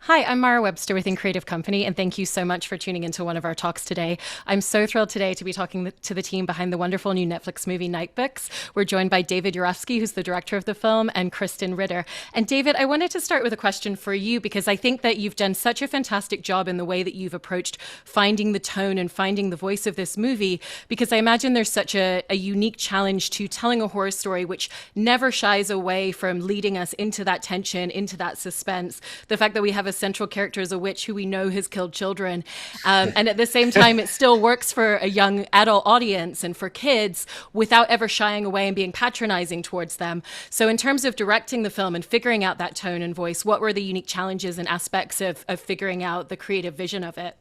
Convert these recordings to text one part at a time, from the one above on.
Hi, I'm Mara Webster within Creative Company, and thank you so much for tuning into one of our talks today. I'm so thrilled today to be talking to the team behind the wonderful new Netflix movie Nightbooks. We're joined by David Yarovesky, who's the director of the film, and Krysten Ritter. And David, I wanted to start with a question for you because I think that you've done such a fantastic job in the way that you've approached finding the tone and finding the voice of this movie, because I imagine there's such a unique challenge to telling a horror story which never shies away from leading us into that tension, into that suspense. The fact that we have a central character as a witch who we know has killed children. And at the same time, it still works for a young adult audience and for kids without ever shying away and being patronizing towards them. So in terms of directing the film and figuring out that tone and voice, what were the unique challenges and aspects of figuring out the creative vision of it?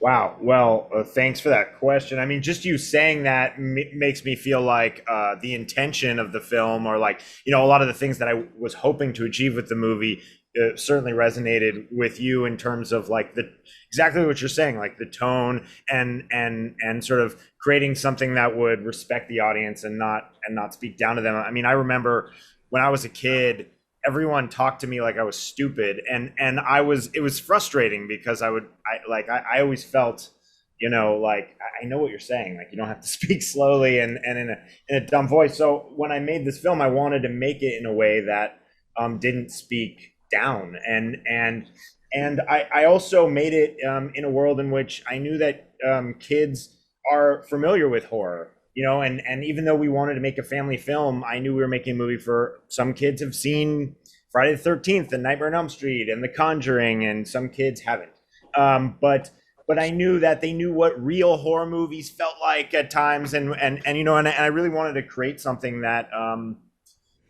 Wow. Well, thanks for that question. I mean, just you saying that makes me feel like the intention of the film, or like, a lot of the things that I was hoping to achieve with the movie certainly resonated with you in terms of like the exactly what you're saying, like the tone and sort of creating something that would respect the audience and not speak down to them. I mean, I remember when I was a kid, everyone talked to me like I was stupid, and it was frustrating because I always felt, like I know what you're saying, like you don't have to speak slowly and in a dumb voice. So when I made this film, I wanted to make it in a way that didn't speak down, and I also made it in a world in which I knew that kids are familiar with horror, and even though we wanted to make a family film, I knew we were making a movie for some kids have seen Friday the 13th and Nightmare on Elm Street and The Conjuring, and some kids haven't. But I knew that they knew what real horror movies felt like at times, and I really wanted to create something that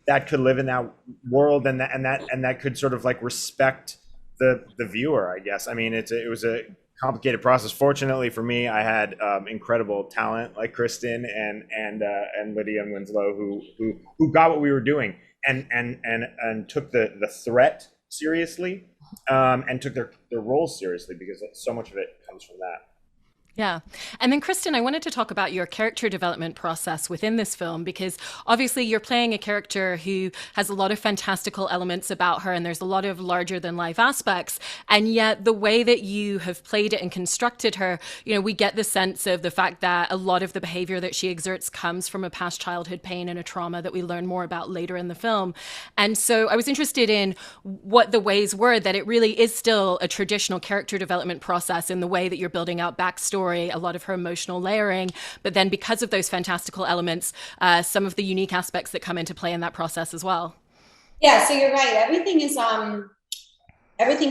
that could live in that world, and that could sort of like respect the viewer, I guess. I mean, it was a complicated process. Fortunately for me, I had incredible talent like Krysten and Lydia and Winslow who got what we were doing and took the threat seriously, and took their roles seriously, because so much of it comes from that. Yeah. And then, Kristen, I wanted to talk about your character development process within this film, because obviously you're playing a character who has a lot of fantastical elements about her, and there's a lot of larger than life aspects. And yet, the way that you have played it and constructed her, we get the sense of the fact that a lot of the behavior that she exerts comes from a past childhood pain and a trauma that we learn more about later in the film. And so I was interested in what the ways were that it really is still a traditional character development process in the way that you're building out backstory, a lot of her emotional layering, but then because of those fantastical elements, some of the unique aspects that come into play in that process as well. Yeah, so you're right. Everything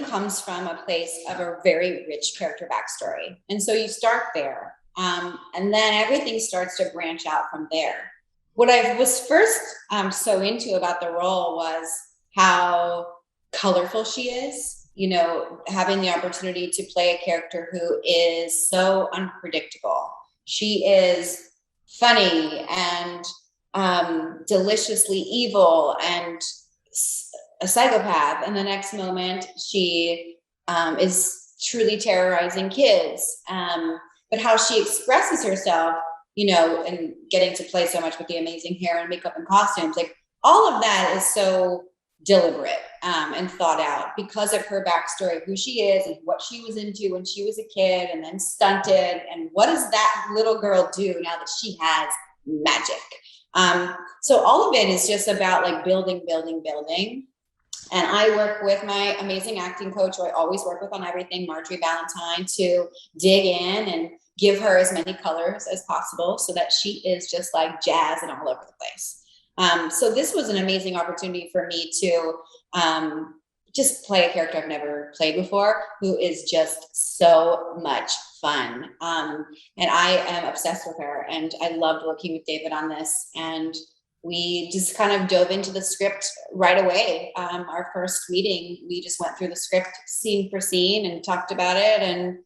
comes from a place of a very rich character backstory. And so you start there. And then everything starts to branch out from there. What I was first so into about the role was how colorful she is. Having the opportunity to play a character who is so unpredictable. She is funny and deliciously evil and a psychopath, and the next moment she is truly terrorizing kids. But how she expresses herself, and getting to play so much with the amazing hair and makeup and costumes, like all of that is so deliberate and thought out because of her backstory, who she is and what she was into when she was a kid and then stunted, and what does that little girl do now that she has magic. So all of it is just about like building. And I work with my amazing acting coach, who I always work with on everything, Marjorie Valentine, to dig in and give her as many colors as possible so that she is just like jazz and all over the place. So this was an amazing opportunity for me to just play a character I've never played before, who is just so much fun. And I am obsessed with her, and I loved working with David on this. And we just kind of dove into the script right away. Our first meeting, we just went through the script scene for scene and talked about it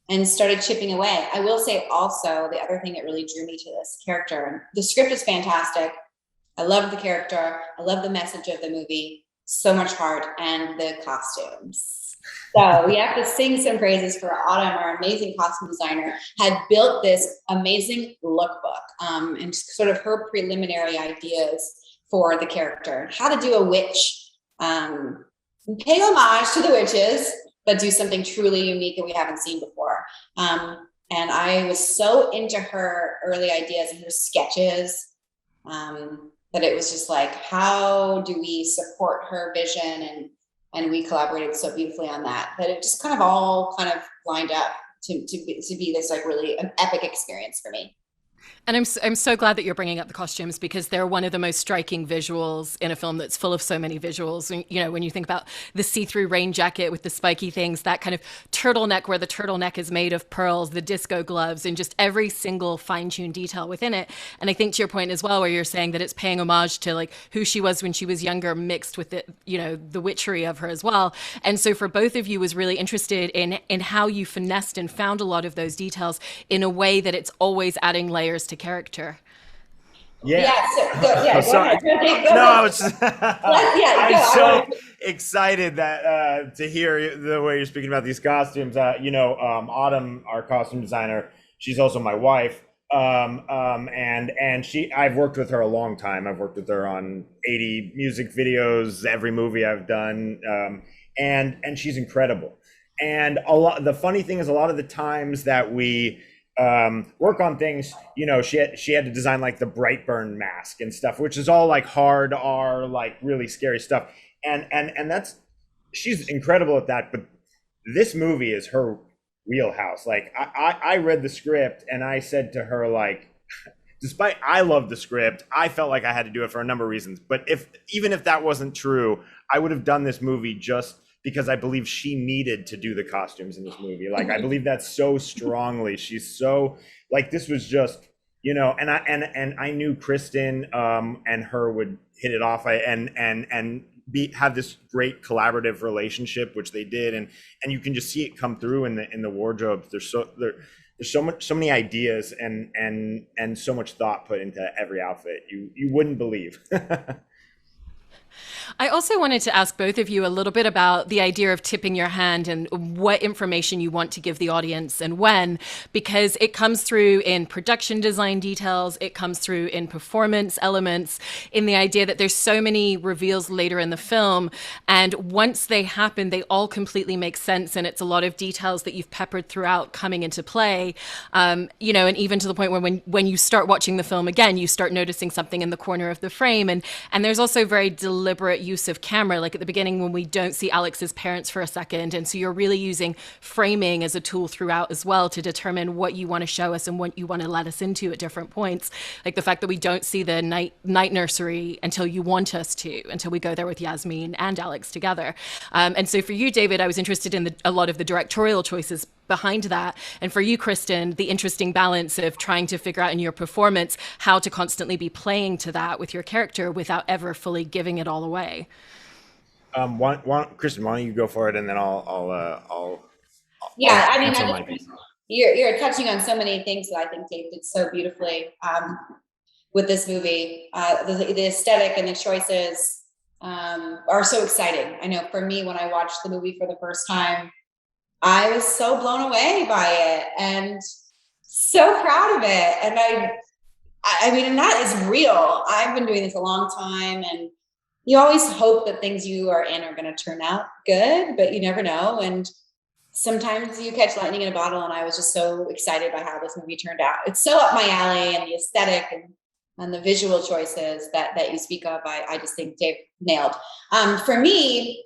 and started chipping away. I will say also, the other thing that really drew me to this character, the script is fantastic. I love the character. I love the message of the movie. So much heart, and the costumes. So we have to sing some praises for Autumn, our amazing costume designer, had built this amazing lookbook and sort of her preliminary ideas for the character, how to do a witch pay homage to the witches, but do something truly unique that we haven't seen before. And I was so into her early ideas and her sketches that it was just like, how do we support her vision? And we collaborated so beautifully on that it just kind of all kind of lined up to be this like really an epic experience for me. And I'm so glad that you're bringing up the costumes, because they're one of the most striking visuals in a film that's full of so many visuals. And, you know, when you think about the see-through rain jacket with the spiky things, that kind of turtleneck where the turtleneck is made of pearls, the disco gloves, and just every single fine-tuned detail within it. And I think to your point as well, where you're saying that it's paying homage to like who she was when she was younger, mixed with the, you know, the witchery of her as well. And so for both of you, was really interested in how you finessed and found a lot of those details in a way that it's always adding layers to character. Yeah. Yeah, so, go ahead. No, I was I'm so excited that to hear the way you're speaking about these costumes. Autumn, our costume designer, she's also my wife. And I've worked with her a long time. I've worked with her on 80 music videos, every movie I've done. And she's incredible. And the funny thing is, a lot of the times that we work on things, you know, she had to design like the Brightburn mask and stuff, which is all like hard R, like really scary stuff. And that's, she's incredible at that. But this movie is her wheelhouse. Like I read the script and I said to her, like, despite I love the script, I felt like I had to do it for a number of reasons. But even if that wasn't true, I would have done this movie just because I believe she needed to do the costumes in this movie. Like, I believe that so strongly. She's so, like, this was just, you know, and I knew Krysten and her would hit it off and have this great collaborative relationship, which they did, and you can just see it come through in the wardrobes. There's so many ideas and so much thought put into every outfit. You wouldn't believe. I also wanted to ask both of you a little bit about the idea of tipping your hand and what information you want to give the audience and when, because it comes through in production design details, it comes through in performance elements, in the idea that there's so many reveals later in the film, and once they happen, they all completely make sense, and it's a lot of details that you've peppered throughout coming into play, you know, and even to the point where when you start watching the film again, you start noticing something in the corner of the frame, and there's also very deliberate use of camera, like at the beginning when we don't see Alex's parents for a second, and so you're really using framing as a tool throughout as well to determine what you want to show us and what you want to let us into at different points, like the fact that we don't see the night nursery until you want us to, until we go there with Yasmin and Alex together. And so for you, David, I was interested in a lot of the directorial choices behind that, and for you, Krysten, the interesting balance of trying to figure out in your performance how to constantly be playing to that with your character without ever fully giving it all away. Krysten, why don't you go for it, and then I'll yeah, I mean, you're touching on so many things that I think Dave did so beautifully with this movie. The aesthetic and the choices are so exciting. I know for me, when I watched the movie for the first time, I was so blown away by it and so proud of it. And I mean, and that is real. I've been doing this a long time, and you always hope that things you are in are going to turn out good, but you never know. And sometimes you catch lightning in a bottle, and I was just so excited by how this movie turned out. It's so up my alley, and the aesthetic and the visual choices that you speak of, I just think Dave nailed. For me,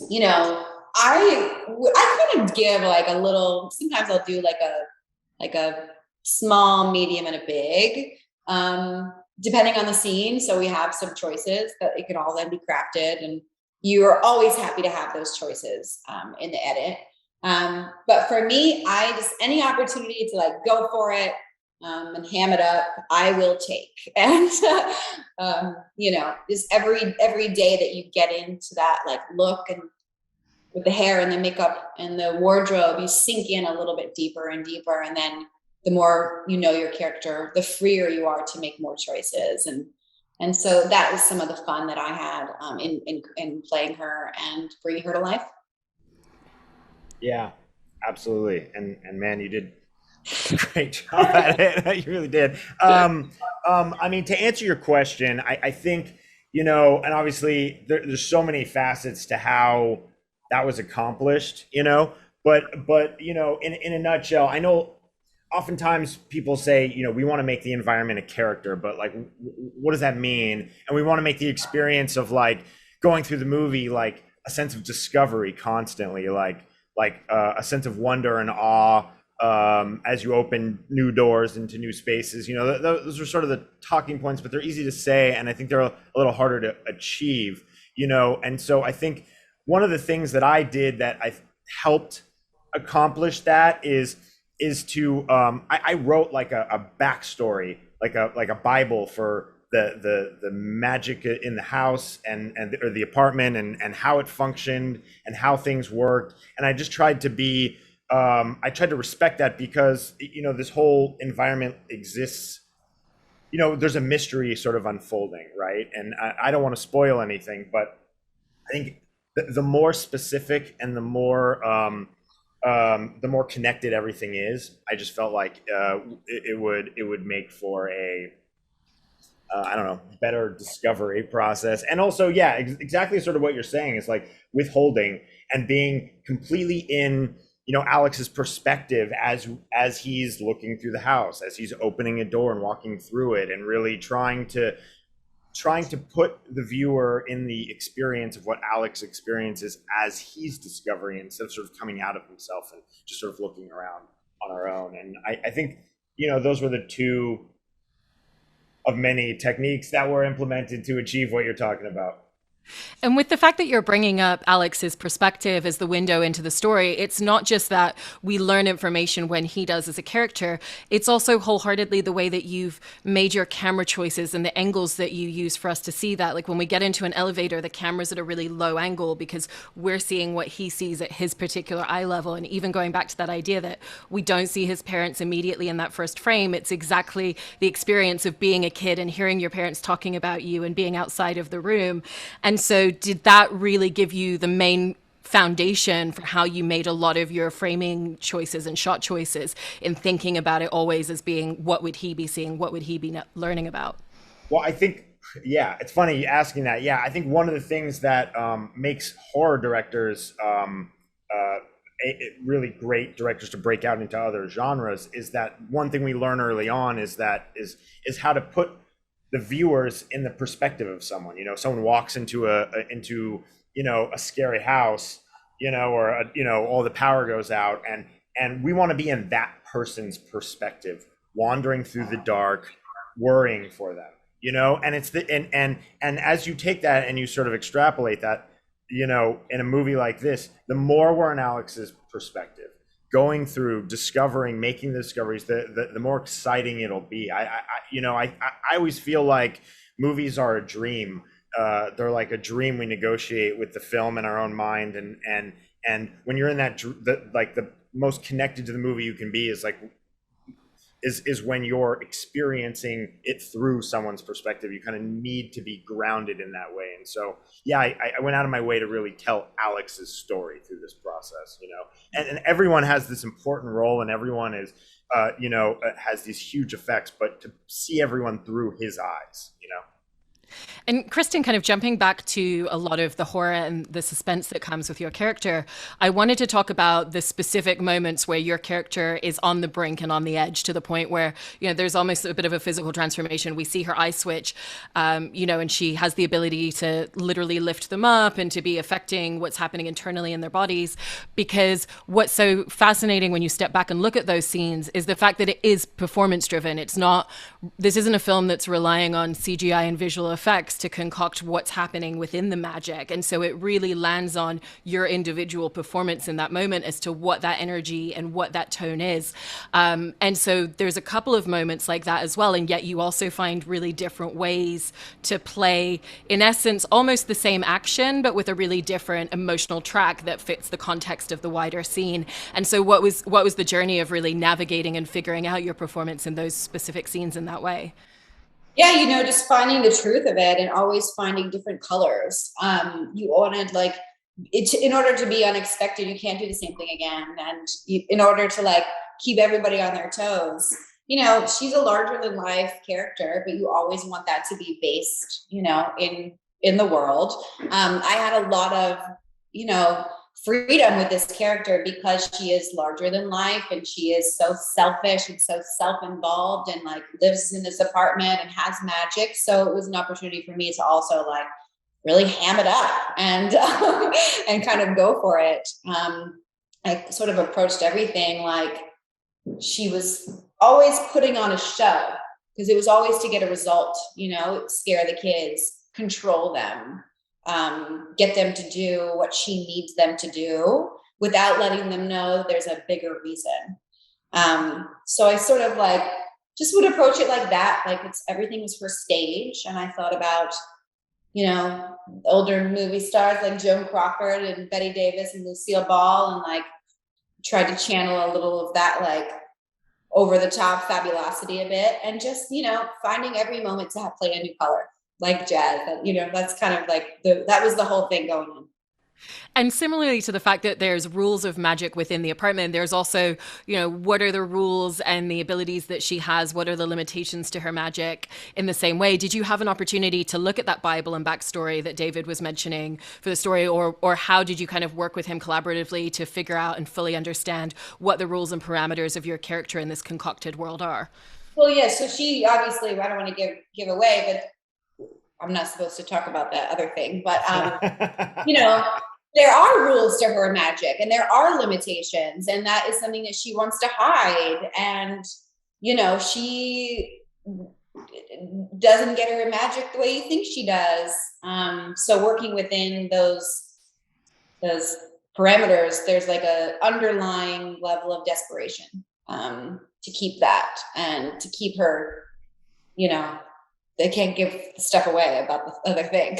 you know, I kind of give like a little, sometimes I'll do like a small, medium, and a big, depending on the scene. So we have some choices that it can all then be crafted, and you're always happy to have those choices in the edit. But for me, any opportunity to like go for it and ham it up, I will take. And you know, just every day that you get into that like look, and with the hair and the makeup and the wardrobe, you sink in a little bit deeper and deeper. And then the more you know your character, the freer you are to make more choices. And so that was some of the fun that I had in playing her and bringing her to life. Yeah, absolutely. And man, you did a great job at it. You really did. I mean, to answer your question, I think, and obviously there's so many facets to how that was accomplished, but in a nutshell, I know oftentimes people say, we want to make the environment a character, but like, what does that mean? And we want to make the experience of like going through the movie like a sense of discovery constantly, like a sense of wonder and awe, as you open new doors into new spaces. Those are sort of the talking points, but they're easy to say, and I think they're a little harder to achieve. And so I think one of the things that I did that I helped accomplish that is to I wrote like a backstory, like a Bible for the magic in the house and or the apartment and how it functioned and how things worked. And I just tried to be I tried to respect that because this whole environment exists. There's a mystery sort of unfolding, right? And I don't want to spoil anything, but I think the more specific and the more connected everything is, I just felt like it would make for a I don't know, better discovery process. And also, yeah, exactly sort of what you're saying is like withholding and being completely in Alex's perspective as he's looking through the house, as he's opening a door and walking through it, and really trying to put the viewer in the experience of what Alex experiences as he's discovering, instead of sort of coming out of himself and just sort of looking around on our own. And I think, those were the two of many techniques that were implemented to achieve what you're talking about. And with the fact that you're bringing up Alex's perspective as the window into the story, it's not just that we learn information when he does as a character, it's also wholeheartedly the way that you've made your camera choices and the angles that you use for us to see that. Like when we get into an elevator, the camera's at a really low angle because we're seeing what he sees at his particular eye level. And even going back to that idea that we don't see his parents immediately in that first frame, it's exactly the experience of being a kid and hearing your parents talking about you and being outside of the room. And so did that really give you the main foundation for how you made a lot of your framing choices and shot choices in thinking about it always as being, what would he be seeing? What would he be learning about? Well, I think, yeah, it's funny asking that. Yeah, I think one of the things that makes horror directors really great directors to break out into other genres is that one thing we learn early on is how to put the viewers in the perspective of someone. Someone walks into a scary house, or all the power goes out, and we want to be in that person's perspective, wandering through the dark, worrying for them, and it's and as you take that and you sort of extrapolate that, in a movie like this, the more we're in Alex's perspective, going through, discovering, making the discoveries, the more exciting it'll be. I always feel like movies are a dream. They're like a dream we negotiate with the film in our own mind, and when you're in that, the most connected to the movie you can be is when you're experiencing it through someone's perspective. You kind of need to be grounded in that way. And so, yeah, I went out of my way to really tell Alex's story through this process, and everyone has this important role, and everyone is, has these huge effects, but to see everyone through his eyes, And Krysten, kind of jumping back to a lot of the horror and the suspense that comes with your character, I wanted to talk about the specific moments where your character is on the brink and on the edge, to the point where, there's almost a bit of a physical transformation. We see her eye switch, and she has the ability to literally lift them up and to be affecting what's happening internally in their bodies. Because what's so fascinating when you step back and look at those scenes is the fact that it is performance driven. This isn't a film that's relying on CGI and visual effects to concoct what's happening within the magic. And so it really lands on your individual performance in that moment as to what that energy and what that tone is. And so there's a couple of moments like that as well. And yet you also find really different ways to play, in essence, almost the same action, but with a really different emotional track that fits the context of the wider scene. And so what was the journey of really navigating and figuring out your performance in those specific scenes in that way? Yeah, just finding the truth of it and always finding different colors. You wanted in order to be unexpected, you can't do the same thing again. And in order to keep everybody on their toes, you know, she's a larger than life character, but you always want that to be based, you know, in the world. I had a lot of, you know, freedom with this character because she is larger than life and she is so selfish and so self-involved and like lives in this apartment and has magic. So it was an opportunity for me to also like really ham it up and and kind of go for it. I sort of approached everything like she was always putting on a show because it was always to get a result, you know, scare the kids, control them, get them to do what she needs them to do without letting them know there's a bigger reason. So I sort of like just would approach it like that, like it's everything was for stage. And I thought about, you know, older movie stars like Joan Crawford and Betty Davis and Lucille Ball, and like tried to channel a little of that like over the top fabulosity a bit, and just, you know, finding every moment to have play a new color like jazz. You know, that's kind of like that was the whole thing going on. And similarly to the fact that there's rules of magic within the apartment, there's also, you know, what are the rules and the abilities that she has? What are the limitations to her magic in the same way? Did you have an opportunity to look at that Bible and backstory that David was mentioning for the story, or how did you kind of work with him collaboratively to figure out and fully understand what the rules and parameters of your character in this concocted world are? Well, yeah, so she obviously, I don't want to give away, but I'm not supposed to talk about that other thing, but you know, there are rules to her magic and there are limitations, and that is something that she wants to hide. And, you know, she doesn't get her magic the way you think she does. So working within those parameters, there's like a underlying level of desperation to keep that and to keep her, you know, they can't give stuff away about the other thing.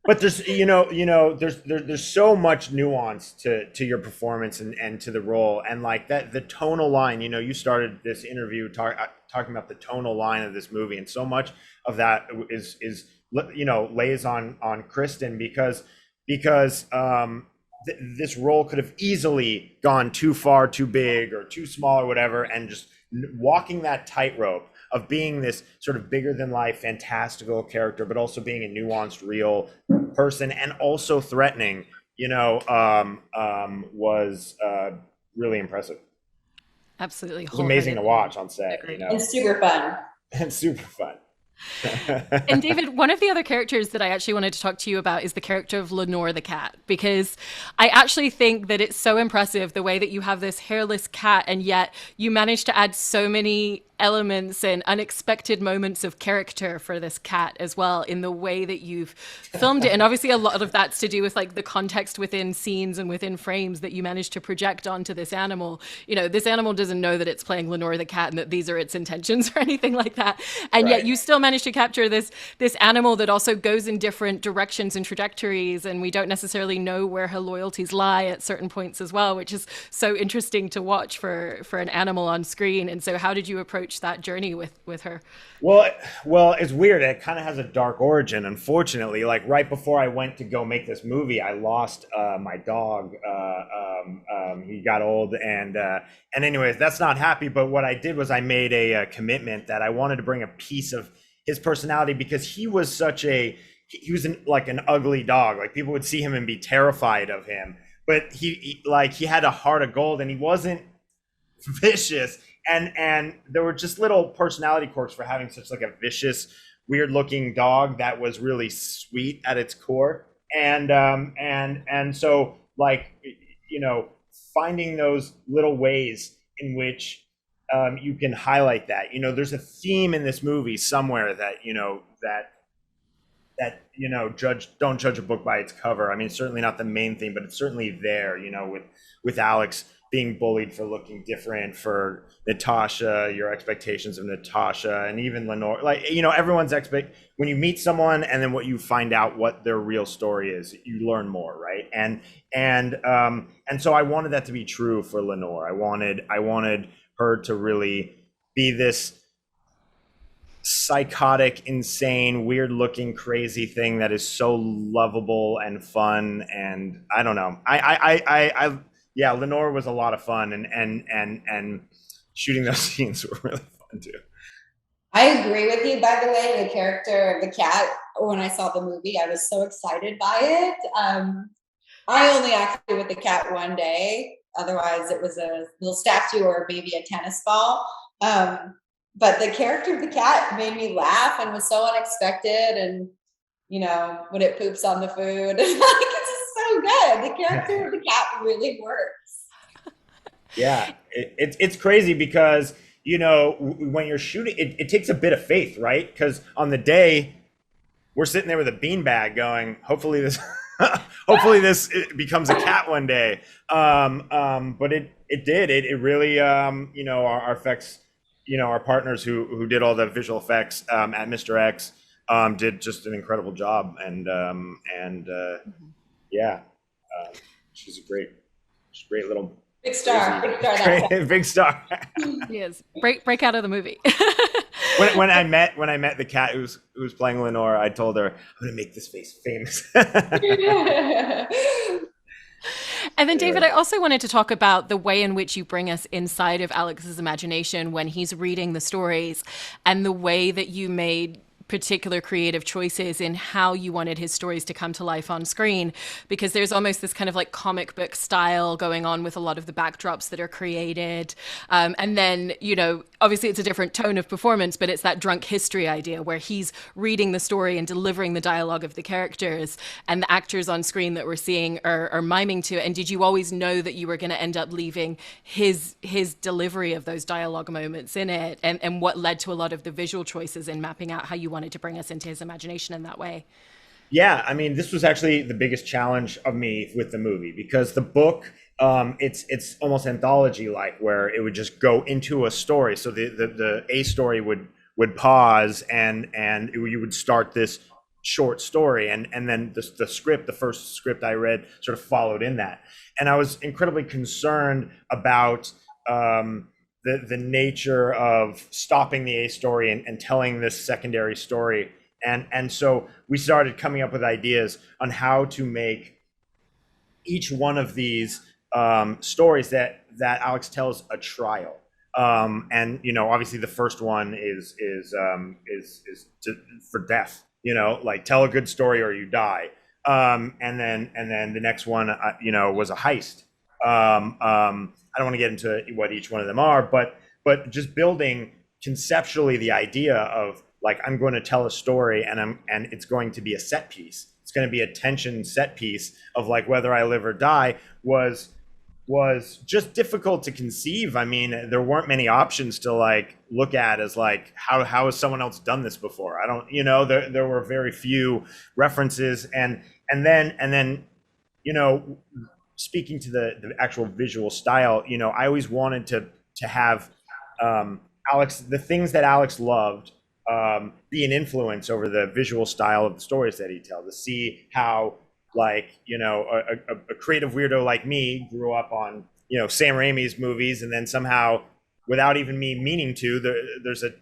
But there's there's so much nuance to your performance and to the role, and like that the tonal line, you know, you started this interview talking about the tonal line of this movie, and so much of that is you know, lays on Krysten because this role could have easily gone too far, too big or too small or whatever, and just walking that tightrope of being this sort of bigger than life fantastical character, but also being a nuanced real person and also threatening, you know, was really impressive. Absolutely. It was amazing to watch on set, you know. And super fun. And super fun. And David, one of the other characters that I actually wanted to talk to you about is the character of Lenore the cat, because I actually think that it's so impressive the way that you have this hairless cat and yet you manage to add so many elements and unexpected moments of character for this cat as well in the way that you've filmed it. And obviously a lot of that's to do with like the context within scenes and within frames that you manage to project onto this animal. You know, this animal doesn't know that it's playing Lenore the cat and that these are its intentions or anything like that. And yet you still manage to capture this animal that also goes in different directions and trajectories, and we don't necessarily know where her loyalties lie at certain points as well, which is so interesting to watch for an animal on screen. And so how did you approach that journey with her? Well, it's weird. It kind of has a dark origin, unfortunately. Like right before I went to go make this movie, I lost my dog. He got old, and anyways, that's not happy. But what I did was I made a commitment that I wanted to bring a piece of his personality, because he was like an ugly dog. Like people would see him and be terrified of him, but he had a heart of gold, and he wasn't vicious. And there were just little personality quirks for having such like a vicious, weird looking dog that was really sweet at its core. And so, like, you know, finding those little ways in which you can highlight that. You know, there's a theme in this movie somewhere that, you know, don't judge a book by its cover. I mean, certainly not the main theme, but it's certainly there, you know, with Alex being bullied for looking different, for Natasha, your expectations of Natasha, and even Lenore. Like, you know, everyone's when you meet someone and then what you find out what their real story is, you learn more, right? And so I wanted that to be true for Lenore. I wanted her to really be this psychotic, insane, weird looking, crazy thing that is so lovable and fun. And I don't know. Yeah, Lenore was a lot of fun, and shooting those scenes were really fun too. I agree with you, by the way. The character of the cat, when I saw the movie, I was so excited by it. I only acted with the cat one day. Otherwise, it was a little statue or maybe a tennis ball. But the character of the cat made me laugh and was so unexpected. And, when it poops on the food, it's just so good. The character of the cat really works. Yeah, it's crazy because, when you're shooting, it takes a bit of faith, right? Because on the day, we're sitting there with a beanbag going, hopefully this it becomes a cat one day. But it did. It really, our effects, our partners who did all the visual effects at Mr. X did just an incredible job. Yeah, she's a great little big star. Big star. He is. Break out of the movie. When I met the cat who was playing Lenore, I told her, I'm gonna make this face famous. And then, David, I also wanted to talk about the way in which you bring us inside of Alex's imagination when he's reading the stories, and the way that you made particular creative choices in how you wanted his stories to come to life on screen, because there's almost this kind of like comic book style going on with a lot of the backdrops that are created. And then, obviously it's a different tone of performance, but it's that drunk history idea where he's reading the story and delivering the dialogue of the characters, and the actors on screen that we're seeing are miming to it. And did you always know that you were going to end up leaving his delivery of those dialogue moments in it? And what led to a lot of the visual choices in mapping out how you wanted to bring us into his imagination in that way? Yeah, I mean, this was actually the biggest challenge of me with the movie, because the book, it's almost anthology-like, where it would just go into a story. So the A story would pause, and you would start this short story, and then the first script I read sort of followed in that. And I was incredibly concerned about the nature of stopping the A story and telling this secondary story. And so we started coming up with ideas on how to make each one of these stories that Alex tells a trial. And obviously the first one is for death. Like, tell a good story or you die. And then the next one, was a heist. I don't want to get into what each one of them are, but just building conceptually the idea of, like, I'm going to tell a story, and it's going to be a set piece. It's going to be a tension set piece of, like, whether I live or die was just difficult to conceive. I mean, there weren't many options to, like, look at as, like, how has someone else done this before? I don't, there were very few references, and then speaking to the actual visual style, I always wanted to have Alex, the things that Alex loved, be an influence over the visual style of the stories that he tells. To see how, like, a creative weirdo like me grew up on, Sam Raimi's movies, and then somehow, without even me meaning to, there's a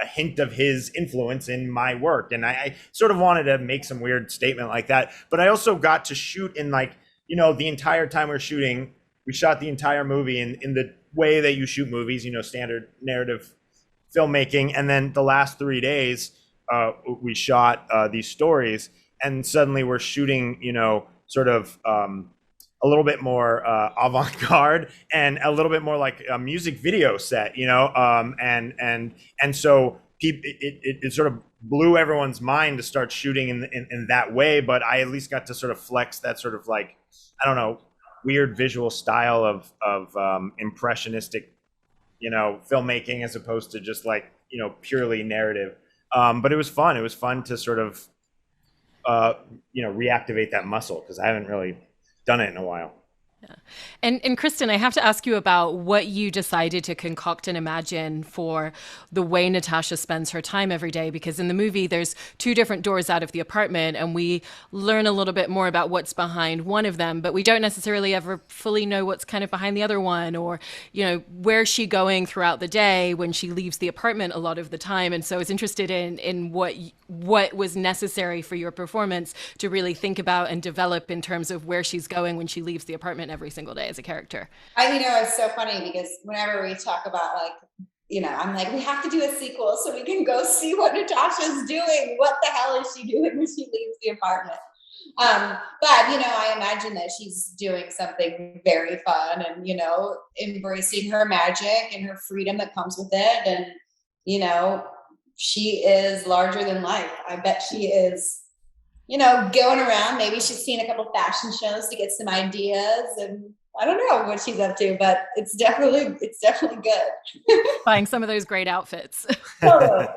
hint of his influence in my work. And I sort of wanted to make some weird statement like that. But I also got to shoot in, like, the entire time we're shooting, we shot the entire movie in the way that you shoot movies, standard narrative filmmaking. And then the last 3 days, we shot these stories, and suddenly we're shooting, sort of a little bit more avant-garde, and a little bit more like a music video set, and so it sort of blew everyone's mind to start shooting in that way. But I at least got to sort of flex that sort of, like, I don't know, weird visual style of impressionistic, filmmaking, as opposed to just, like, purely narrative. But it was fun. It was fun to sort of, reactivate that muscle, because I haven't really done it in a while. Yeah. And Krysten, I have to ask you about what you decided to concoct and imagine for the way Natasha spends her time every day, because in the movie there's two different doors out of the apartment, and we learn a little bit more about what's behind one of them, but we don't necessarily ever fully know what's kind of behind the other one, or where's she going throughout the day when she leaves the apartment a lot of the time. And so I was interested in what what was necessary for your performance to really think about and develop in terms of where she's going when she leaves the apartment every single day as a character. It's so funny because whenever we talk about like, I'm like, we have to do a sequel so we can go see what Natasha's doing. What the hell is she doing when she leaves the apartment? But, I imagine that she's doing something very fun and, embracing her magic and her freedom that comes with it. And, she is larger than life. I bet she is, going around. Maybe she's seen a couple fashion shows to get some ideas, and I don't know what she's up to, but it's definitely good. Buying some of those great outfits. Totally.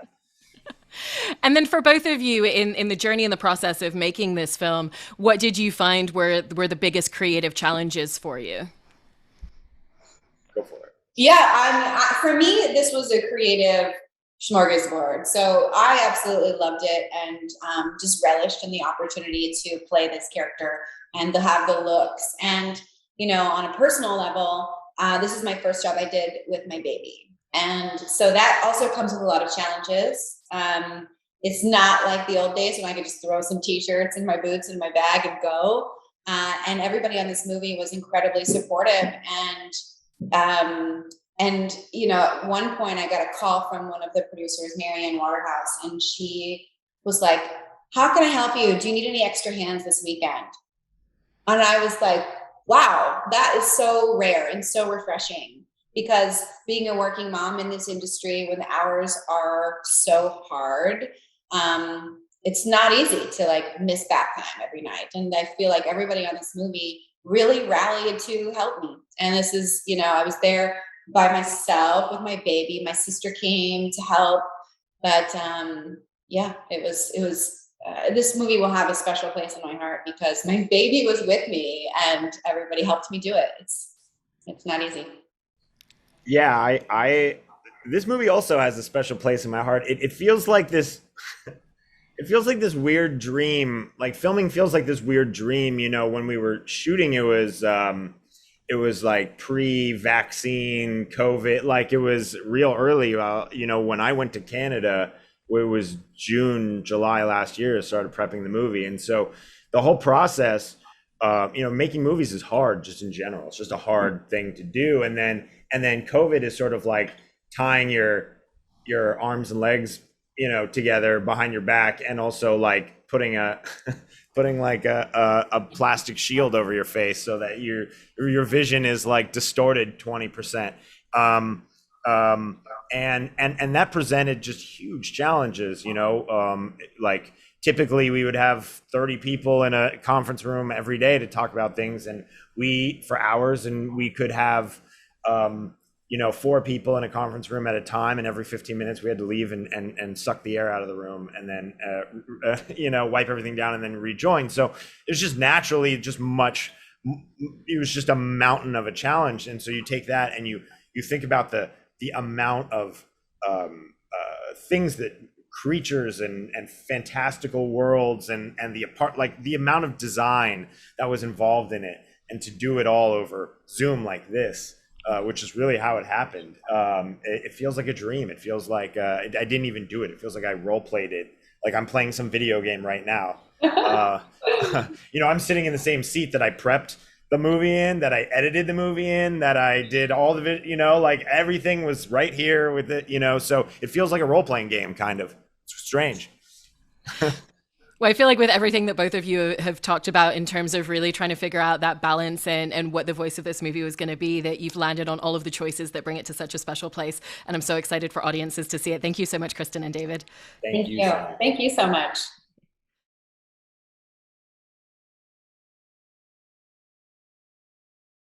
And then for both of you in the journey and the process of making this film, what did you find were the biggest creative challenges for you? Go for it. Yeah, for me, this was a creative smorgasbord. So I absolutely loved it and just relished in the opportunity to play this character and to have the looks. And, on a personal level, this is my first job I did with my baby. And so that also comes with a lot of challenges. It's not like the old days when I could just throw some t-shirts and my boots in my bag and go. And everybody on this movie was incredibly supportive. And at one point I got a call from one of the producers, Marianne Waterhouse, and she was like, how can I help you? Do you need any extra hands this weekend? And I was like, wow, that is so rare and so refreshing, because being a working mom in this industry when the hours are so hard, it's not easy to like miss back time every night. And I feel like everybody on this movie really rallied to help me. And this is, I was there by myself with my baby. My sister came to help, but it was this movie will have a special place in my heart because my baby was with me and everybody helped me do it. It's not easy. Yeah, I this movie also has a special place in my heart. It feels like this it feels like this weird dream. Like filming feels like this weird dream, when we were shooting it was like pre-vaccine COVID, like it was real early. When I went to Canada, it was June, July last year, I started prepping the movie. And so the whole process, making movies is hard just in general. It's just a hard thing to do. And then COVID is sort of like tying your arms and legs, together behind your back, and also like putting like a plastic shield over your face so that your vision is like distorted 20%. And that presented just huge challenges, like typically we would have 30 people in a conference room every day to talk about things, and for hours, and we could have 4 people in a conference room at a time, and every 15 minutes we had to leave and suck the air out of the room, and then wipe everything down and then rejoin. So it's just naturally it was just a mountain of a challenge. And so you take that and you think about the amount of things that creatures and fantastical worlds and the amount of design that was involved in it, and to do it all over Zoom like this, which is really how it happened. It feels like a dream. It feels like I didn't even do it. It feels like I role played it, like I'm playing some video game right now. I'm sitting in the same seat that I prepped the movie in, that I edited the movie in, that I did all of it, like everything was right here with it, so it feels like a role-playing game, kind of. It's strange. Well, I feel like with everything that both of you have talked about in terms of really trying to figure out that balance and what the voice of this movie was going to be, that you've landed on all of the choices that bring it to such a special place. And I'm so excited for audiences to see it. Thank you so much, Krysten and David. Thank you. Thank you so much.